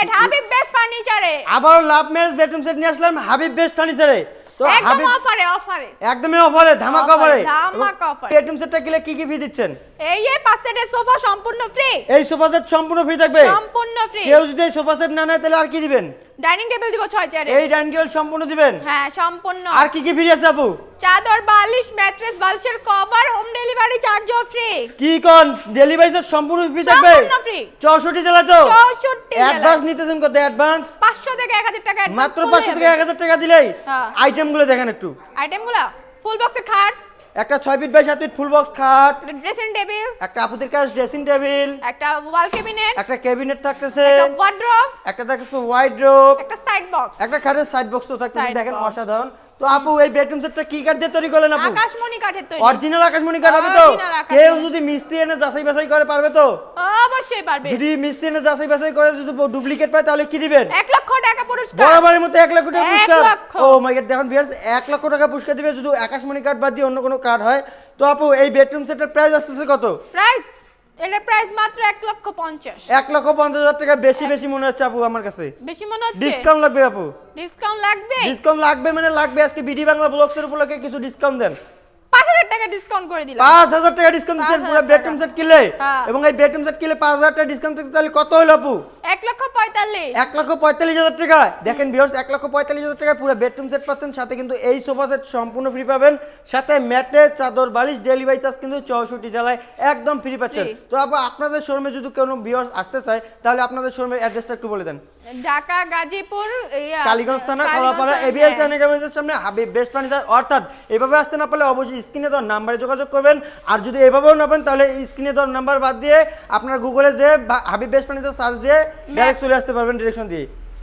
Set Habib best ফার্নিচারে। আবার love marriage bedroom set নিয়ে আসলাম Habib best ফার্নিচারে। তো একদম অফারে একদমই অফারে, ধামাকা অফারে। ধামাকা অফার। বেডরুম সেটটা কিনলে কি কি ফ্রি দিচ্ছেন? এই 5 সেটের সোফা সম্পূর্ণ ফ্রি। এই সোফা সেট সম্পূর্ণ ফ্রি থাকবে? সম্পূর্ণ ফ্রি। কেউ যদি এই সোফা সেট না নেয় তাহলে আর কি দিবেন? ডাইনিং টেবিল দিব 6 চেয়ারে। এই ডাইনিং টেবিল সম্পূর্ণ দিবেন? হ্যাঁ সম্পূর্ণ। আর কি কি ফ্রি আছে আপু? চাদর, বালিশ, ম্যাট্রেস, বালিশের কভার, হোম ডেলিভারি চার্জও ফ্রি। কি কোন ডেলিভারি চার্জ সম্পূর্ণ ফ্রি থাকবে? সম্পূর্ণ ফ্রি। 64 জেলা তো? 64 জেলা। অ্যাডভান্স নিতেছেন কত? অ্যাডভান্স 500 থেকে 1000 টাকা অ্যাডভান্স। মাত্র 500 থেকে 1000 টাকা দিলেই হ্যাঁ। আইটেমগুলো দেখেন একটু। আইটেমগুলো ফুল বক্সের খাট, একটা 6 feet by 7 feet full box খাট, একটা ড্রেসিং টেবিল, একটা আপুদের কাছে ড্রেসিং টেবিল, একটা ওয়াল ক্যাবিনেট, একটা ক্যাবিনেট থাকতেছে, একটা ওয়ার্ড্রোব, একটা থাকতেছে ওয়াইড্রোব, একটা সাইড বক্স, একটা খাটের সাইড বক্সও থাকতেছে। Side দেখেন box। অসাধারণ। তো আপু এই বেডরুম সেটটা কি কাঠ দিয়ে তৈরি করলেন আপু? আকাশমণি কাঠের তৈরি। অরিজিনাল আকাশমণি কাঠ হবে তো? Original আকাশমণি। কেউ যদি মিস্ত্রি এনে যাচাই বাছাই করে পারবে তো? অবশ্যই পারবে। যদি মিস্ত্রি এনে যাচাই বাছাই করে যদি ডুপ্লিকেট পায় তাহলে কি দিবেন? 1 লক্ষ টাকা পুরস্কার। বরাবরের মতো 1 লক্ষ টাকা 1 পুরস্কার। লক্ষ। ও মাই গড, দেখুন ভিউয়ার্স 1 লক্ষ টাকা পুরস্কার দিবে যদি আকাশমণি কাঠ বাদ দিয়ে অন্য কোনো কাঠ হয়। তো আপু এই বেডরুম সেটের প্রাইস আসতেছে কত? প্রাইস এটার প্রাইস মাত্র 1,50,000। 1,50,000 টাকা বেশি বেশি মনে হচ্ছে আপু আমার কাছে। বেশি মনে হচ্ছে? ডিসকাউন্ট লাগবে আপু? ডিসকাউন্ট লাগবে? ডিসকাউন্ট লাগবে মানে লাগবে। আজকে বিডি বাংলা ব্লগসের উপলক্ষে কিছু ডিসকাউন্ট দেন। 5000 টাকা ডিসকাউন্ট করে দিলাম। 5000 টাকা ডিসকাউন্ট দিচ্ছেন 5,000 পুরো বেডরুম সেট কিনলে? হ্যাঁ। এবং এই বেডরুম সেট কিনলে 5000 টাকা ডিসকাউন্ট থাকতে তাহলে কত হলো আপু? 1,45,000। 1,45,000 টাকা। দেখেন ভিউয়ার্স 1,45,000 টাকা পুরো বেডরুম সেট পাচ্ছেন, সাথে কিন্তু এই সোফা সেট সম্পূর্ণ ফ্রি পাবেন, সাথে ম্যাট্রেস, চাদর, বালিশ, ডেলিভারি চার্জ কিন্তু 64 জেলায় একদম ফ্রি পাচ্ছেন। Free। তো আপু আপনাদের শোরুমে যদি কোনো ভিউয়ার্স আসতে চায় তাহলে আপনাদের শোরুমের অ্যাড্রেসটা একটু বলে দেন। ঢাকা গাজীপুর কালীগঞ্জ থানা কলাপাড়া এবিএল চ্যানেল গার্মেন্টসের সামনে হাবিব বেস্ট ফার্নিচার। অর্থাৎ এভাবে আসতে না পারলে অবশ্যই স্ক্রিনে দেওয়া নাম্বারে যোগাযোগ করবেন। আর যদি এভাবেও না পান তাহলে স্ক্রিনে দেওয়া নাম্বার বাদ দিয়ে আপনারা গুগলে যে হাবিব বেস্ট ফার্নিচার সার্চ দিয়ে ডাইরেক্ট চলে আসতে পারবেন ডিরেকশন দিয়ে।